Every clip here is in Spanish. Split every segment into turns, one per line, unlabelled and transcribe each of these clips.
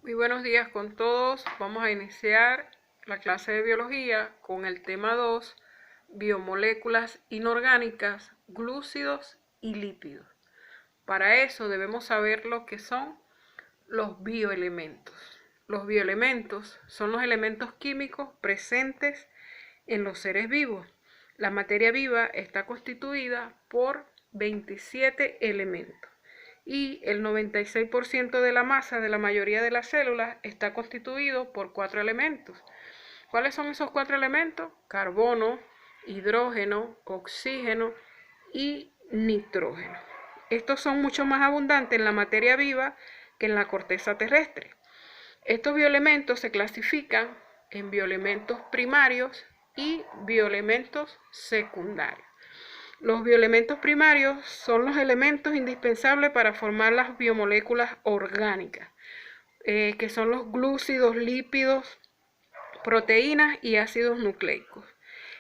Muy buenos días con todos. Vamos a iniciar la clase de biología con el tema 2, biomoléculas inorgánicas, glúcidos y lípidos. Para eso debemos saber lo que son los bioelementos. Los bioelementos son los elementos químicos presentes en los seres vivos. La materia viva está constituida por 27 elementos y el 96% de la masa de la mayoría de las células está constituido por 4 elementos. ¿Cuáles son esos 4 elementos? Carbono, hidrógeno, oxígeno y nitrógeno. Estos son mucho más abundantes en la materia viva que en la corteza terrestre. Estos bioelementos se clasifican en bioelementos primarios y bioelementos secundarios. Los bioelementos primarios son los elementos indispensables para formar las biomoléculas orgánicas, que son los glúcidos, lípidos, proteínas y ácidos nucleicos.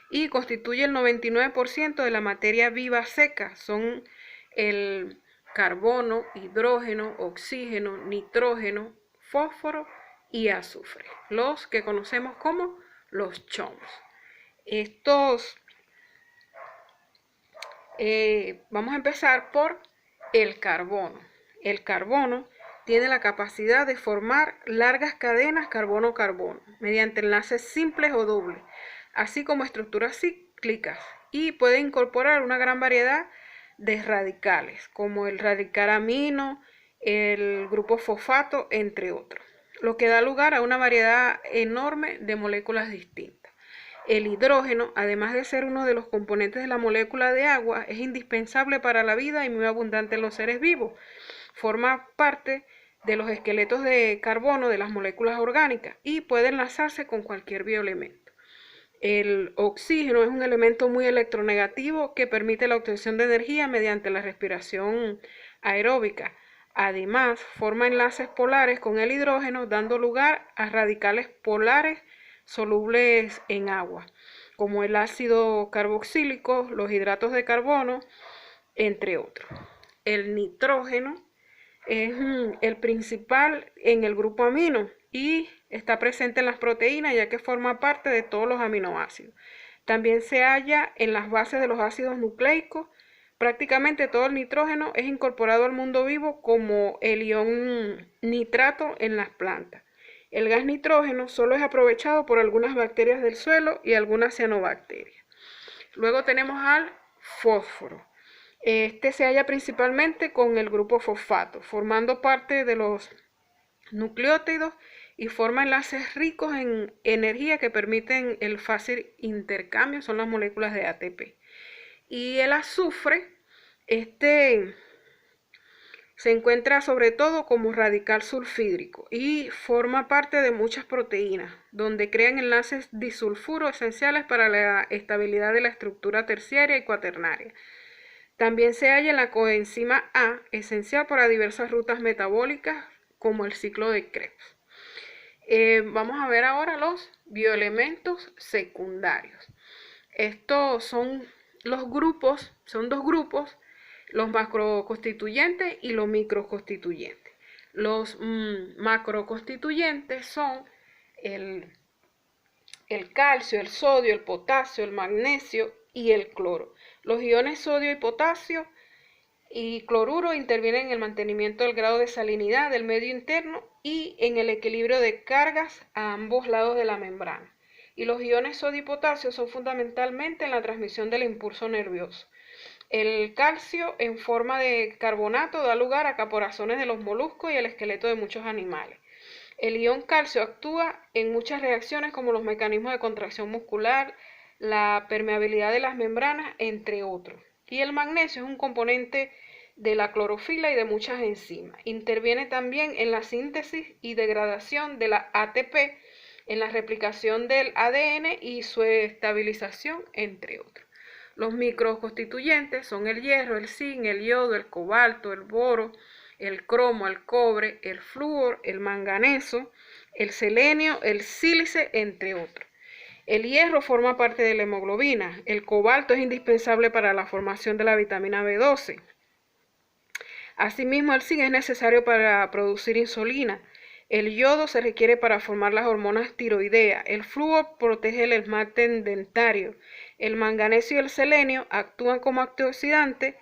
Y constituye el 99% de la materia viva seca. Son el carbono, hidrógeno, oxígeno, nitrógeno, fósforo y azufre, los que conocemos como los CHOMS. Vamos a empezar por el carbono. El carbono tiene la capacidad de formar largas cadenas carbono-carbono mediante enlaces simples o dobles, así como estructuras cíclicas, y puede incorporar una gran variedad de radicales, como el radical amino, el grupo fosfato, entre otros, lo que da lugar a una variedad enorme de moléculas distintas. El hidrógeno, además de ser uno de los componentes de la molécula de agua, es indispensable para la vida y muy abundante en los seres vivos. Forma parte de los esqueletos de carbono de las moléculas orgánicas y puede enlazarse con cualquier bioelemento. El oxígeno es un elemento muy electronegativo que permite la obtención de energía mediante la respiración aeróbica. Además, forma enlaces polares con el hidrógeno, dando lugar a radicales polares solubles en agua, como el ácido carboxílico, los hidratos de carbono, entre otros. El nitrógeno es el principal en el grupo amino y está presente en las proteínas, ya que forma parte de todos los aminoácidos. También se halla en las bases de los ácidos nucleicos. Prácticamente todo el nitrógeno es incorporado al mundo vivo como el ion nitrato en las plantas. El gas nitrógeno solo es aprovechado por algunas bacterias del suelo y algunas cianobacterias. Luego tenemos al fósforo. Este se halla principalmente con el grupo fosfato, formando parte de los nucleótidos y forma enlaces ricos en energía que permiten el fácil intercambio, son las moléculas de ATP. Y el azufre, se encuentra sobre todo como radical sulfídrico y forma parte de muchas proteínas, donde crean enlaces disulfuro esenciales para la estabilidad de la estructura terciaria y cuaternaria. También se halla en la coenzima A, esencial para diversas rutas metabólicas, como el ciclo de Krebs. Vamos a ver ahora los bioelementos secundarios. Estos son los grupos, son dos grupos, los macroconstituyentes y los microconstituyentes. Los macroconstituyentes son el calcio, el sodio, el potasio, el magnesio y el cloro. Los iones sodio y potasio y cloruro intervienen en el mantenimiento del grado de salinidad del medio interno y en el equilibrio de cargas a ambos lados de la membrana. Y los iones sodio y potasio son fundamentalmente en la transmisión del impulso nervioso. El calcio en forma de carbonato da lugar a caparazones de los moluscos y el esqueleto de muchos animales. El ion calcio actúa en muchas reacciones como los mecanismos de contracción muscular, la permeabilidad de las membranas, entre otros. Y el magnesio es un componente de la clorofila y de muchas enzimas. Interviene también en la síntesis y degradación de la ATP, en la replicación del ADN y su estabilización, entre otros. Los microconstituyentes son el hierro, el zinc, el yodo, el cobalto, el boro, el cromo, el cobre, el flúor, el manganeso, el selenio, el sílice, entre otros. El hierro forma parte de la hemoglobina. El cobalto es indispensable para la formación de la vitamina B12. Asimismo, el zinc es necesario para producir insulina. El yodo se requiere para formar las hormonas tiroideas. El flúor protege el esmalte dentario. El manganeso y el selenio actúan como antioxidantes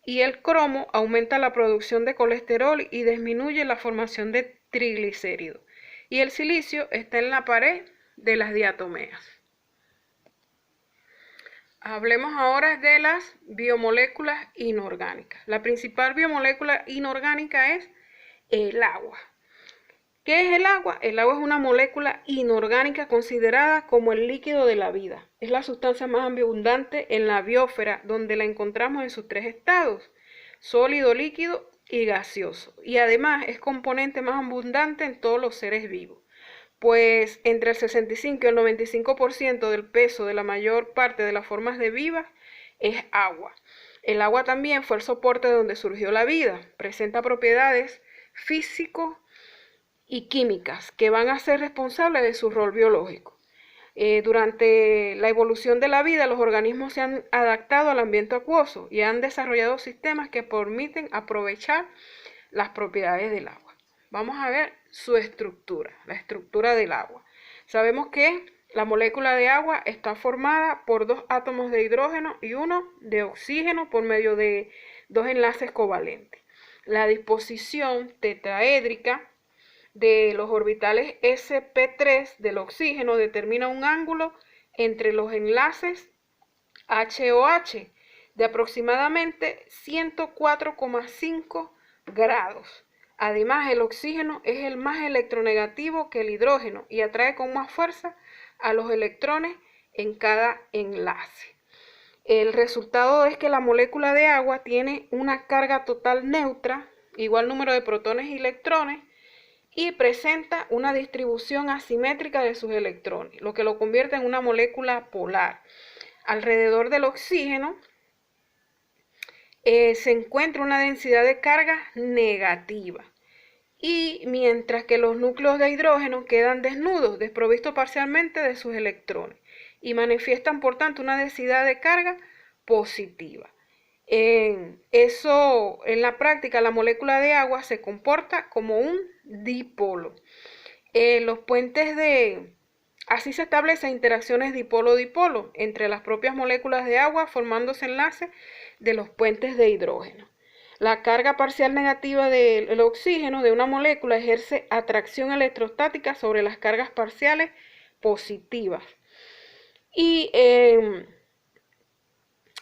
y el cromo aumenta la producción de colesterol y disminuye la formación de triglicéridos. Y el silicio está en la pared de las diatomeas. Hablemos ahora de las biomoléculas inorgánicas. La principal biomolécula inorgánica es el agua. ¿Qué es el agua? El agua es una molécula inorgánica considerada como el líquido de la vida. Es la sustancia más abundante en la biosfera, donde la encontramos en sus tres estados: sólido, líquido y gaseoso. Y además es componente más abundante en todos los seres vivos, pues entre el 65 y el 95% del peso de la mayor parte de las formas de vida es agua. El agua también fue el soporte de donde surgió la vida. Presenta propiedades físicas y químicas que van a ser responsables de su rol biológico. Durante la evolución de la vida, los organismos se han adaptado al ambiente acuoso y han desarrollado sistemas que permiten aprovechar las propiedades del agua. Vamos a ver su estructura, la estructura del agua. Sabemos que la molécula de agua está formada por 2 átomos de hidrógeno y 1 de oxígeno por medio de 2 enlaces covalentes. La disposición tetraédrica de los orbitales sp3 del oxígeno determina un ángulo entre los enlaces HOH de aproximadamente 104,5 grados. Además, el oxígeno es el más electronegativo que el hidrógeno y atrae con más fuerza a los electrones en cada enlace. El resultado es que la molécula de agua tiene una carga total neutra, igual número de protones y electrones, y presenta una distribución asimétrica de sus electrones, lo que lo convierte en una molécula polar. Alrededor del oxígeno se encuentra una densidad de carga negativa, y mientras que los núcleos de hidrógeno quedan desnudos, desprovistos parcialmente de sus electrones, y manifiestan por tanto una densidad de carga positiva. En la práctica, la molécula de agua se comporta como un dipolo. Así se establecen interacciones dipolo-dipolo entre las propias moléculas de agua, formándose enlaces de los puentes de hidrógeno. La carga parcial negativa del oxígeno de una molécula ejerce atracción electrostática sobre las cargas parciales positivas. Y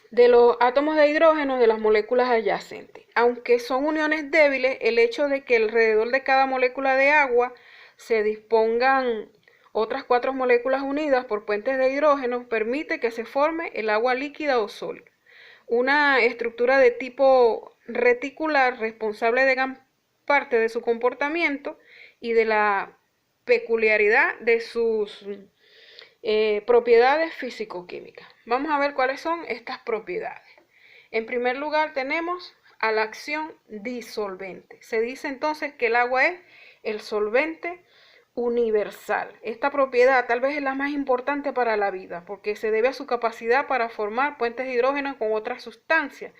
de los átomos de hidrógeno de las moléculas adyacentes. Aunque son uniones débiles, el hecho de que alrededor de cada molécula de agua se dispongan otras 4 moléculas unidas por puentes de hidrógeno permite que se forme el agua líquida o sólida. Una estructura de tipo reticular responsable de gran parte de su comportamiento y de la peculiaridad de sus propiedades físico-químicas. Vamos a ver cuáles son estas propiedades. En primer lugar tenemos a la acción disolvente. Se dice entonces que el agua es el solvente universal. Esta propiedad tal vez es la más importante para la vida porque se debe a su capacidad para formar puentes de hidrógeno con otras sustancias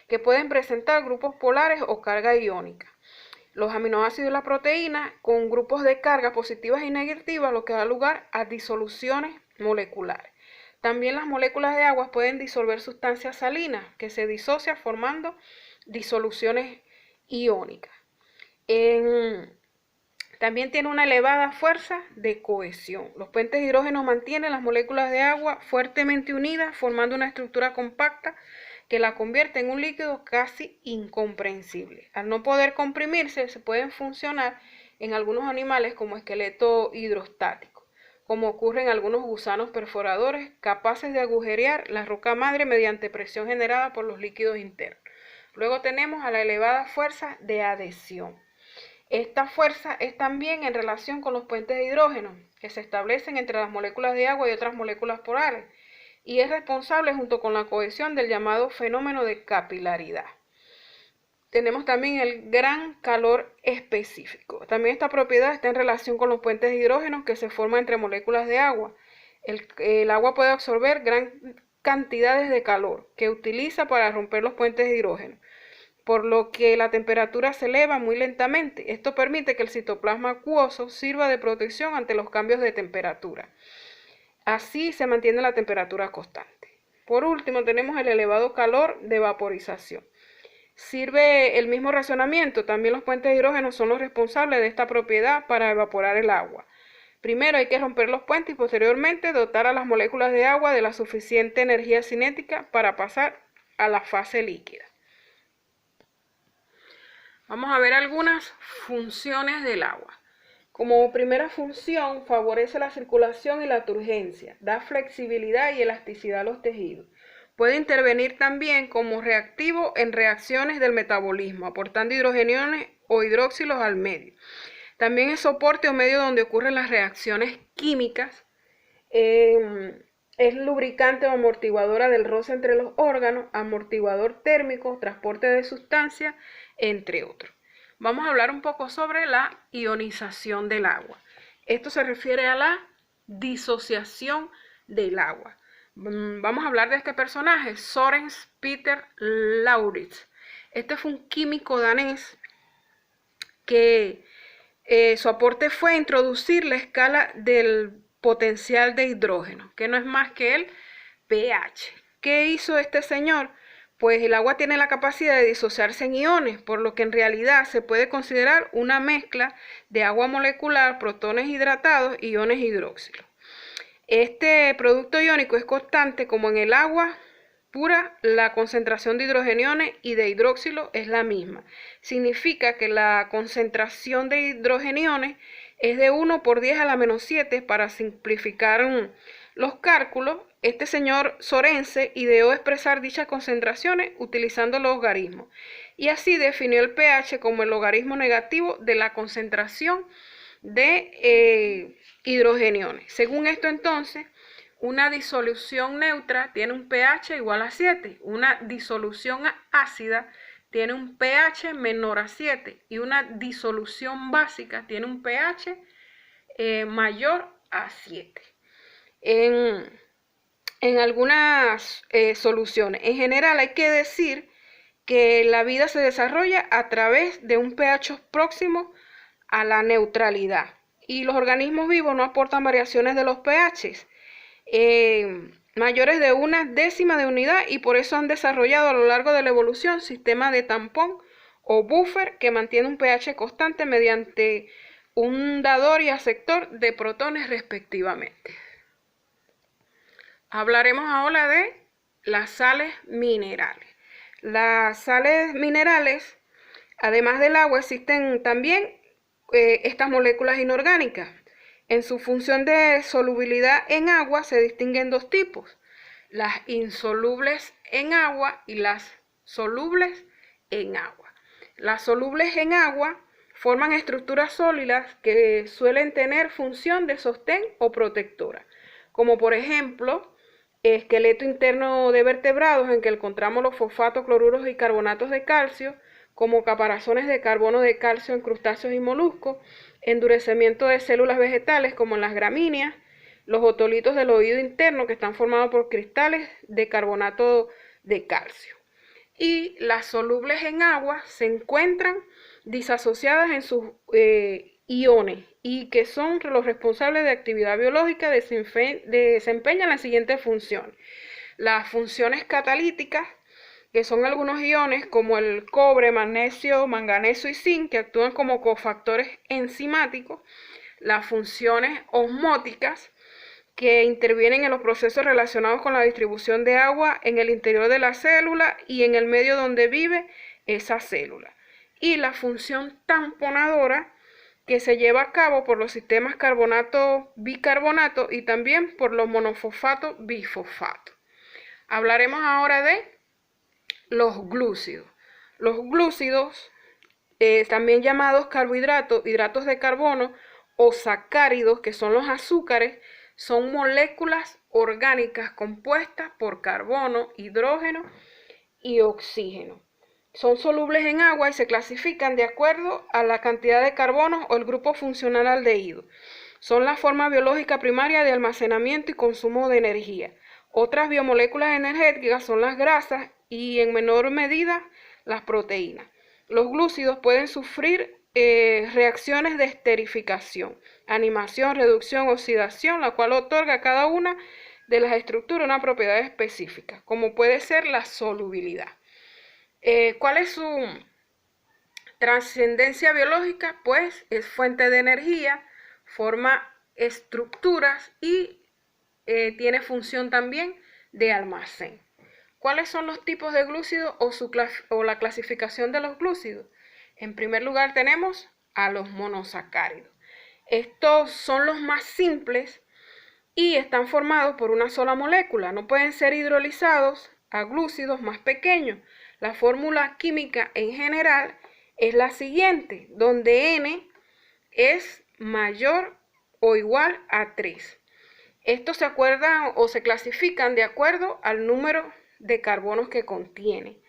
que pueden presentar grupos polares o carga iónica. Los aminoácidos y las proteínas con grupos de carga positivas y negativas, lo que da lugar a disoluciones moleculares. También las moléculas de agua pueden disolver sustancias salinas que se disocian formando disoluciones iónicas. También tiene una elevada fuerza de cohesión. Los puentes de hidrógeno mantienen las moléculas de agua fuertemente unidas, formando una estructura compacta que la convierte en un líquido casi incomprensible. Al no poder comprimirse, se pueden funcionar en algunos animales como esqueleto hidrostático, como ocurre en algunos gusanos perforadores capaces de agujerear la roca madre mediante presión generada por los líquidos internos. Luego tenemos a la elevada fuerza de adhesión. Esta fuerza es también en relación con los puentes de hidrógeno que se establecen entre las moléculas de agua y otras moléculas polares, y es responsable junto con la cohesión del llamado fenómeno de capilaridad. Tenemos también el gran calor específico. También esta propiedad está en relación con los puentes de hidrógeno que se forman entre moléculas de agua. El agua puede absorber gran cantidades de calor que utiliza para romper los puentes de hidrógeno. por lo que la temperatura se eleva muy lentamente. Esto permite que el citoplasma acuoso sirva de protección ante los cambios de temperatura. Así se mantiene la temperatura constante. Por último, tenemos el elevado calor de vaporización. Sirve el mismo razonamiento. También los puentes de hidrógeno son los responsables de esta propiedad para evaporar el agua. Primero hay que romper los puentes y posteriormente dotar a las moléculas de agua de la suficiente energía cinética para pasar a la fase líquida. Vamos a ver algunas funciones del agua. Como primera función, favorece la circulación y la turgencia, da flexibilidad y elasticidad a los tejidos. Puede intervenir también como reactivo en reacciones del metabolismo, aportando hidrogeniones o hidróxilos al medio. También es soporte o medio donde ocurren las reacciones químicas. Es lubricante o amortiguadora del roce entre los órganos, amortiguador térmico, transporte de sustancias, entre otros. Vamos a hablar un poco sobre la ionización del agua. Esto se refiere a la disociación del agua. Vamos a hablar de este personaje, Søren Peter Lauritz. Este fue un químico danés que su aporte fue introducir la escala del potencial de hidrógeno, que no es más que el pH. ¿Qué hizo este señor? Pues el agua tiene la capacidad de disociarse en iones, por lo que en realidad se puede considerar una mezcla de agua molecular, protones hidratados y iones hidróxilos. Este producto iónico es constante como en el agua pura, la concentración de hidrogeniones y de hidróxilo es la misma. Significa que la concentración de hidrogeniones es de 1 por 10 a la menos 7. Para simplificar los cálculos, este señor Sorense ideó expresar dichas concentraciones utilizando el logaritmo y así definió el pH como el logaritmo negativo de la concentración de hidrogeniones. Según esto entonces, una disolución neutra tiene un pH igual a 7, una disolución ácida tiene un pH menor a 7 y una disolución básica tiene un pH mayor a 7. En algunas soluciones, en general hay que decir que la vida se desarrolla a través de un pH próximo a la neutralidad y los organismos vivos no aportan variaciones de los pHs mayores de 1/10 de unidad y por eso han desarrollado a lo largo de la evolución sistemas de tampón o buffer que mantiene un pH constante mediante un dador y aceptor de protones respectivamente. Hablaremos ahora de las sales minerales. Las sales minerales, además del agua, existen también estas moléculas inorgánicas. En su función de solubilidad en agua se distinguen dos tipos, las insolubles en agua y las solubles en agua. Las solubles en agua forman estructuras sólidas que suelen tener función de sostén o protectora, como por ejemplo, esqueleto interno de vertebrados en que encontramos los fosfatos, cloruros y carbonatos de calcio, como caparazones de carbono de calcio en crustáceos y moluscos, endurecimiento de células vegetales como en las gramíneas, los otolitos del oído interno que están formados por cristales de carbonato de calcio. Y las solubles en agua se encuentran disasociadas en sus iones y que son los responsables de actividad biológica, desempeñan la siguiente función. Las funciones catalíticas, que son algunos iones como el cobre, magnesio, manganeso y zinc, que actúan como cofactores enzimáticos. Las funciones osmóticas, que intervienen en los procesos relacionados con la distribución de agua en el interior de la célula y en el medio donde vive esa célula. Y la función tamponadora, que se lleva a cabo por los sistemas carbonato-bicarbonato y también por los monofosfato-bifosfato. Hablaremos ahora de los glúcidos. Los glúcidos, también llamados carbohidratos, hidratos de carbono o sacáridos, que son los azúcares, son moléculas orgánicas compuestas por carbono, hidrógeno y oxígeno. Son solubles en agua y se clasifican de acuerdo a la cantidad de carbono o el grupo funcional aldehído. Son la forma biológica primaria de almacenamiento y consumo de energía. Otras biomoléculas energéticas son las grasas y en menor medida las proteínas. Los glúcidos pueden sufrir reacciones de esterificación, animación, reducción, oxidación, la cual otorga a cada una de las estructuras una propiedad específica, como puede ser la solubilidad. ¿Cuál es su trascendencia biológica? Pues es fuente de energía, forma estructuras y tiene función también de almacén. ¿Cuáles son los tipos de glúcidos o la clasificación de los glúcidos? En primer lugar tenemos a los monosacáridos. Estos son los más simples y están formados por una sola molécula. No pueden ser hidrolizados a glúcidos más pequeños. La fórmula química en general es la siguiente, donde N es mayor o igual a 3. Estos se acuerdan o se clasifican de acuerdo al número de carbonos que contiene.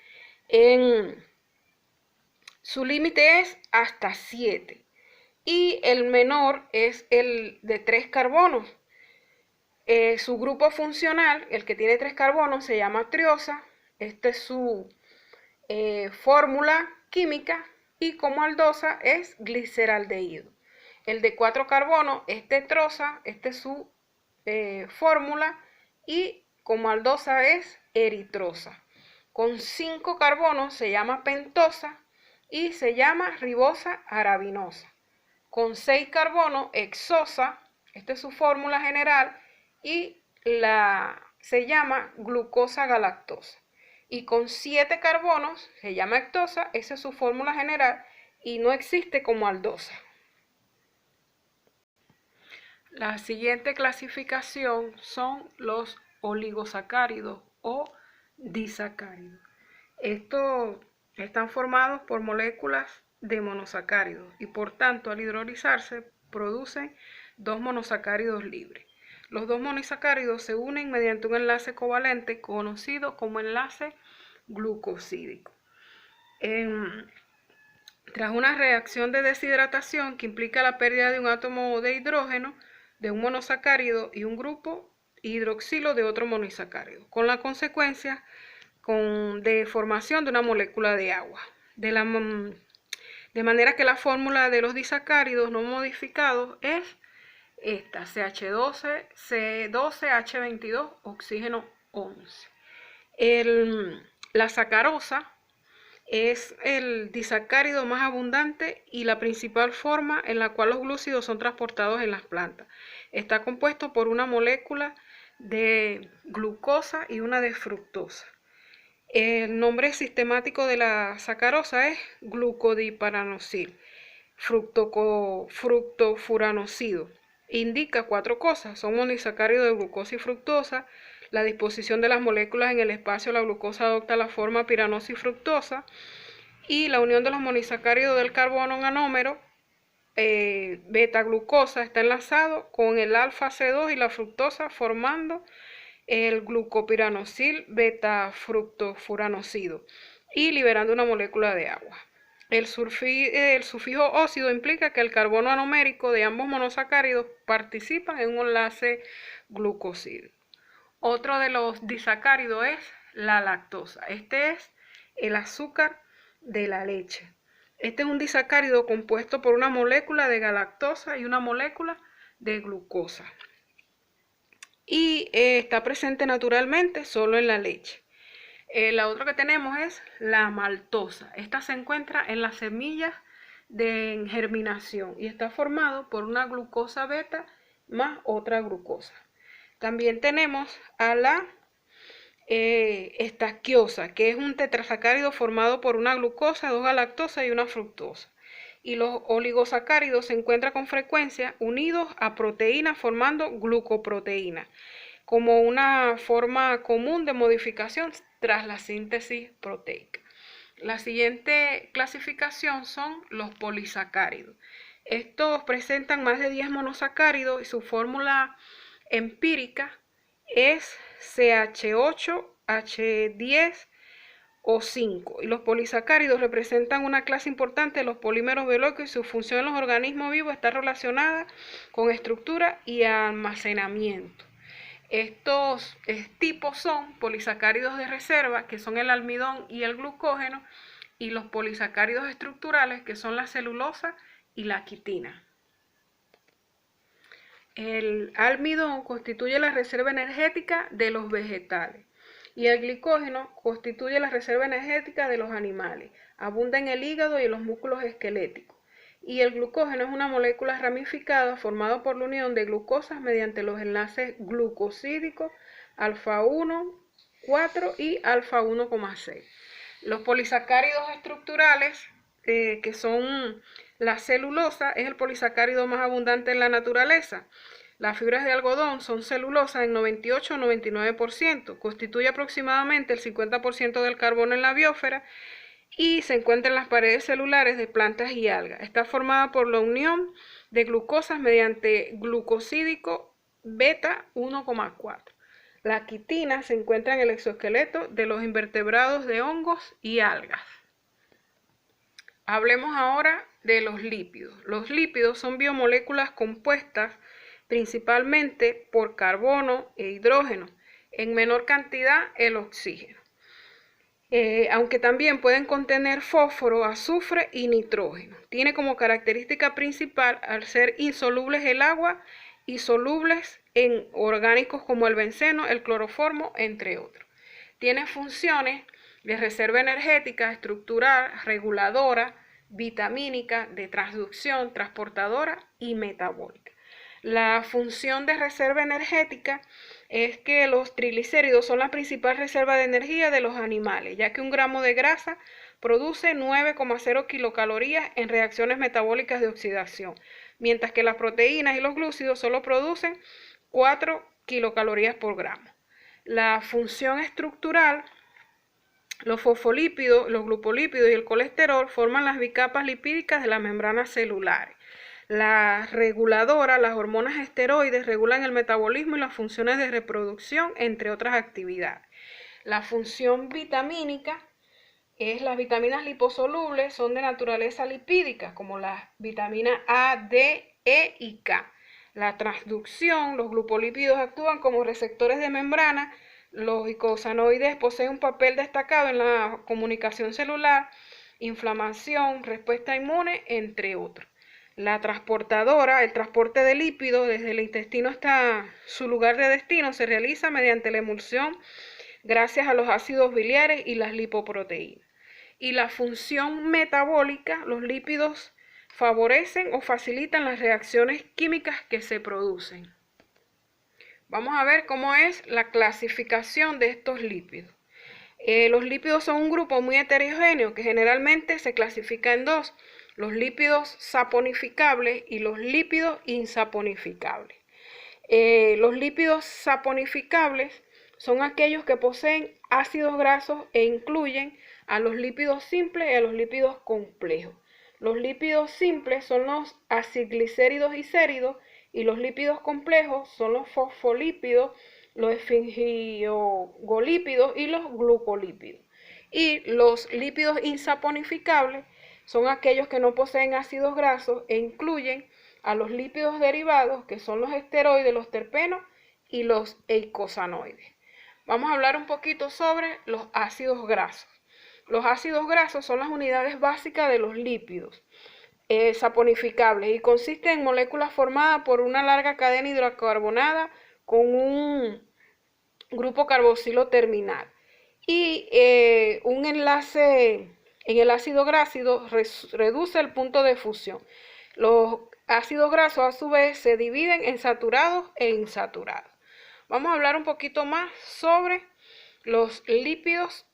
Su límite es hasta 7 y el menor es el de 3 carbonos. Su grupo funcional, el que tiene 3 carbonos, se llama triosa. Esta es su fórmula química y como aldosa es gliceraldehído. El de 4 carbonos es tetrosa, esta es su fórmula y como aldosa es eritrosa. Con 5 carbonos se llama pentosa y se llama ribosa arabinosa. Con 6 carbonos, hexosa, esta es su fórmula general y se llama glucosa galactosa. Y con 7 carbonos se llama hectosa, esa es su fórmula general y no existe como aldosa. La siguiente clasificación son los oligosacáridos o disacáridos. Estos están formados por moléculas de monosacáridos y por tanto al hidrolizarse producen 2 monosacáridos libres. Los 2 monosacáridos se unen mediante un enlace covalente conocido como enlace glucosídico. Tras una reacción de deshidratación que implica la pérdida de un átomo de hidrógeno de un monosacárido y un grupo hidroxilo de otro monosacárido, con la consecuencia de formación de una molécula de agua. De manera que la fórmula de los disacáridos no modificados es esta, CH12, C12H22, oxígeno 11. La sacarosa es el disacárido más abundante y la principal forma en la cual los glúcidos son transportados en las plantas. Está compuesto por una molécula de glucosa y una de fructosa. El nombre sistemático de la sacarosa es glucodiparanosil, fructofuranocido. Indica 4 cosas, son monosacáridos de glucosa y fructosa. La disposición de las moléculas en el espacio, la glucosa adopta la forma piranosa y fructosa, y la unión de los monosacáridos del carbono en anómero beta-glucosa está enlazado con el alfa-C2 y la fructosa formando el glucopiranosil beta-fructofuranocido y liberando una molécula de agua. El sufijo óxido implica que el carbono anomérico de ambos monosacáridos participan en un enlace glucosídico. Otro de los disacáridos es la lactosa. Este es el azúcar de la leche. Este es un disacárido compuesto por una molécula de galactosa y una molécula de glucosa. Y está presente naturalmente solo en la leche. La otra que tenemos es la maltosa. Esta se encuentra en las semillas de germinación y está formado por una glucosa beta más otra glucosa. También tenemos a la estaquiosa, que es un tetrasacárido formado por una glucosa, 2 galactosa y una fructosa. Y los oligosacáridos se encuentran con frecuencia unidos a proteínas formando glucoproteína, como una forma común de modificación tras la síntesis proteica. La siguiente clasificación son los polisacáridos. Estos presentan más de 10 monosacáridos y su fórmula empírica es CH8H10O5 y los polisacáridos representan una clase importante de los polímeros biológicos y su función en los organismos vivos está relacionada con estructura y almacenamiento. Estos tipos son polisacáridos de reserva, que son el almidón y el glucógeno, y los polisacáridos estructurales, que son la celulosa y la quitina. El almidón constituye la reserva energética de los vegetales y el glicógeno constituye la reserva energética de los animales. Abunda en el hígado y en los músculos esqueléticos. Y el glucógeno es una molécula ramificada formada por la unión de glucosas mediante los enlaces glucosídicos alfa 1, 4 y alfa 1,6. Los polisacáridos estructurales, que son la celulosa, es el polisacárido más abundante en la naturaleza. Las fibras de algodón son celulosa en 98 o 99%, constituye aproximadamente el 50% del carbono en la biosfera y se encuentra en las paredes celulares de plantas y algas. Está formada por la unión de glucosas mediante glucosídico beta 1,4. La quitina se encuentra en el exoesqueleto de los invertebrados de hongos y algas. Hablemos ahora de los lípidos. Los lípidos son biomoléculas compuestas principalmente por carbono e hidrógeno, en menor cantidad el oxígeno. Aunque también pueden contener fósforo, azufre y nitrógeno. Tiene como característica principal al ser insolubles en el agua y solubles en orgánicos como el benceno, el cloroformo, entre otros. Tiene funciones de reserva energética, estructural, reguladora, vitamínica, de transducción, transportadora y metabólica. La función de reserva energética es que los triglicéridos son la principal reserva de energía de los animales, ya que 1 gramo de grasa produce 9,0 kilocalorías en reacciones metabólicas de oxidación, mientras que las proteínas y los glúcidos solo producen 4 kilocalorías por gramo. La función estructural, los fosfolípidos, los glucolípidos y el colesterol forman las bicapas lipídicas de las membranas celulares. La reguladora, las hormonas esteroides regulan el metabolismo y las funciones de reproducción, entre otras actividades. La función vitamínica es las vitaminas liposolubles, son de naturaleza lipídica, como las vitaminas A, D, E y K. La transducción, los glucolípidos actúan como receptores de membrana. Los icosanoides poseen un papel destacado en la comunicación celular, inflamación, respuesta inmune, entre otros. La transportadora, el transporte de lípidos desde el intestino hasta su lugar de destino se realiza mediante la emulsión gracias a los ácidos biliares y las lipoproteínas. Y la función metabólica, los lípidos favorecen o facilitan las reacciones químicas que se producen. Vamos a ver cómo es la clasificación de estos lípidos. Los lípidos son un grupo muy heterogéneo que generalmente se clasifica en dos: los lípidos saponificables y los lípidos insaponificables. Los lípidos saponificables son aquellos que poseen ácidos grasos e incluyen a los lípidos simples y a los lípidos complejos. Los lípidos simples son los acilglicéridos y séridos y los lípidos complejos son los fosfolípidos, los esfingiogolípidos y los glucolípidos. Y los lípidos insaponificables son aquellos que no poseen ácidos grasos e incluyen a los lípidos derivados, que son los esteroides, los terpenos y los eicosanoides. Vamos a hablar un poquito sobre los ácidos grasos. Los ácidos grasos son las unidades básicas de los lípidos saponificables y consisten en moléculas formadas por una larga cadena hidrocarbonada con un grupo carboxilo terminal. Y un enlace en el ácido graso reduce el punto de fusión. Los ácidos grasos a su vez se dividen en saturados e insaturados. Vamos a hablar un poquito más sobre los lípidos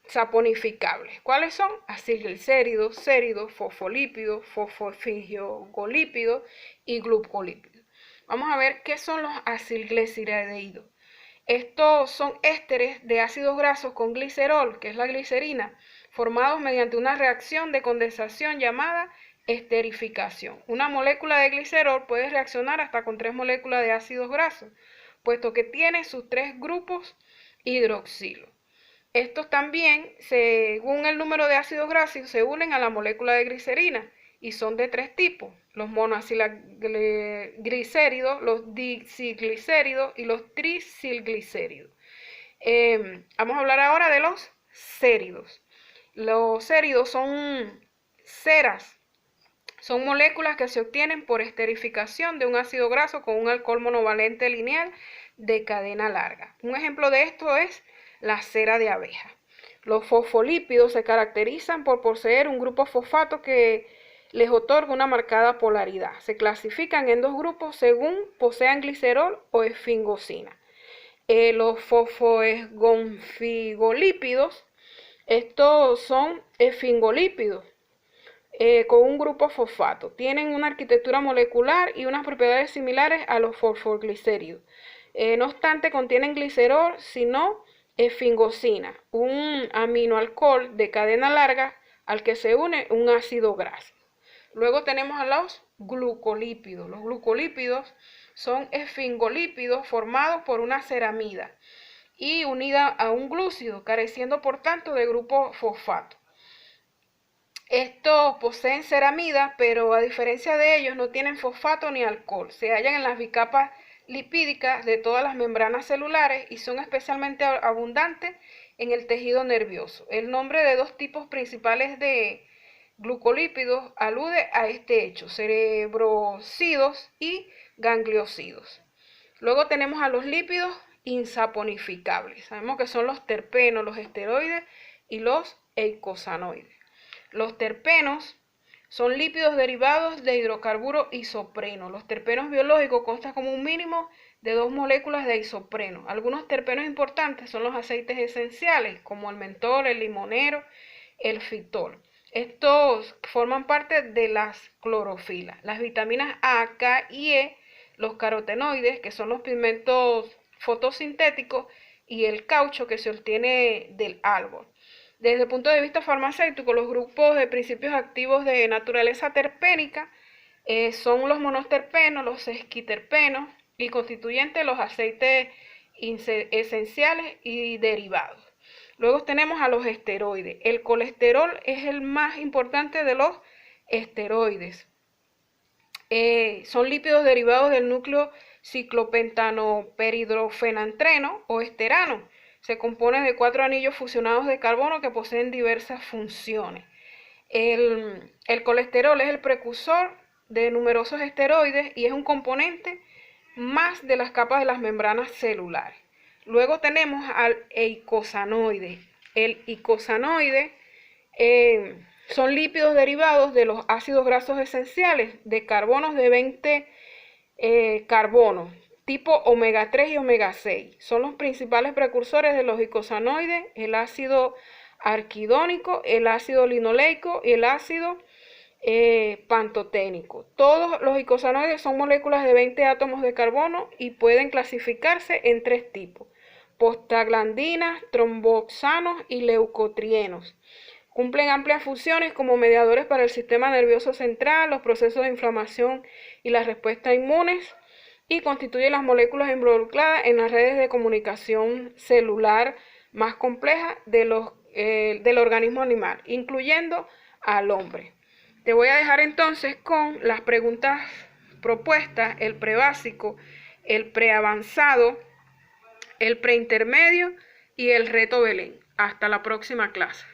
saponificables. ¿Cuáles son? Acilglicéridos, séridos, fosfolípidos, fosfoesfingiogolípidos y glucolípidos. Vamos a ver qué son los acilglicerídeos. Estos son ésteres de ácidos grasos con glicerol, que es la glicerina, formados mediante una reacción de condensación llamada esterificación. Una molécula de glicerol puede reaccionar hasta con 3 moléculas de ácidos grasos, puesto que tiene sus 3 grupos hidroxilo. Estos también, según el número de ácidos grasos, se unen a la molécula de glicerina y son de 3 tipos: los monoacilglicéridos, los diacilglicéridos y los tricilglicéridos. Vamos a hablar ahora de los séridos. Los séridos son ceras, son moléculas que se obtienen por esterificación de un ácido graso con un alcohol monovalente lineal de cadena larga. Un ejemplo de esto es la cera de abeja. Los fosfolípidos se caracterizan por poseer un grupo fosfato que les otorga una marcada polaridad. Se clasifican en dos grupos según posean glicerol o esfingosina. Los fosfoesgonfigolípidos, estos son esfingolípidos con un grupo fosfato. Tienen una arquitectura molecular y unas propiedades similares a los fosfoglicéridos. No obstante, contienen glicerol, sino esfingosina, un aminoalcohol de cadena larga al que se une un ácido graso. Luego tenemos a los glucolípidos. Los glucolípidos son esfingolípidos formados por una ceramida y unida a un glúcido, careciendo por tanto de grupo fosfato. Estos poseen ceramida, pero a diferencia de ellos no tienen fosfato ni alcohol. Se hallan en las bicapas lipídicas de todas las membranas celulares y son especialmente abundantes en el tejido nervioso. El nombre de dos tipos principales de glucolípidos alude a este hecho: cerebrocidos y gangliosidos. Luego tenemos a los lípidos insaponificables. Sabemos que son los terpenos, los esteroides y los eicosanoides. Los terpenos son lípidos derivados de hidrocarburo isopreno. Los terpenos biológicos constan como un mínimo de 2 moléculas de isopreno. Algunos terpenos importantes son los aceites esenciales, como el mentol, el limonero, el fitol. Estos forman parte de las clorofilas. Las vitaminas A, K y E, los carotenoides, que son los pigmentos fotosintéticos, y el caucho, que se obtiene del árbol. Desde el punto de vista farmacéutico, los grupos de principios activos de naturaleza terpénica son los monoterpenos, los esquiterpenos y constituyentes los aceites esenciales y derivados. Luego tenemos a los esteroides. El colesterol es el más importante de los esteroides. Son lípidos derivados del núcleo ciclopentanoperidrofenantreno o esterano. Se compone de 4 anillos fusionados de carbono que poseen diversas funciones. El colesterol es el precursor de numerosos esteroides y es un componente más de las capas de las membranas celulares. Luego tenemos al eicosanoide. El eicosanoide son lípidos derivados de los ácidos grasos esenciales de carbonos de 20 carbonos, tipo omega 3 y omega 6. Son los principales precursores de los eicosanoides: el ácido arquidónico, el ácido linoleico y el ácido pantoténico. Todos los eicosanoides son moléculas de 20 átomos de carbono y pueden clasificarse en 3 tipos: prostaglandinas, tromboxanos y leucotrienos. Cumplen amplias funciones como mediadores para el sistema nervioso central, los procesos de inflamación y la respuesta inmunes, y constituyen las moléculas involucradas en las redes de comunicación celular más complejas del organismo animal, incluyendo al hombre. Te voy a dejar entonces con las preguntas propuestas: el prebásico, el preavanzado, el preintermedio y el reto Belén. Hasta la próxima clase.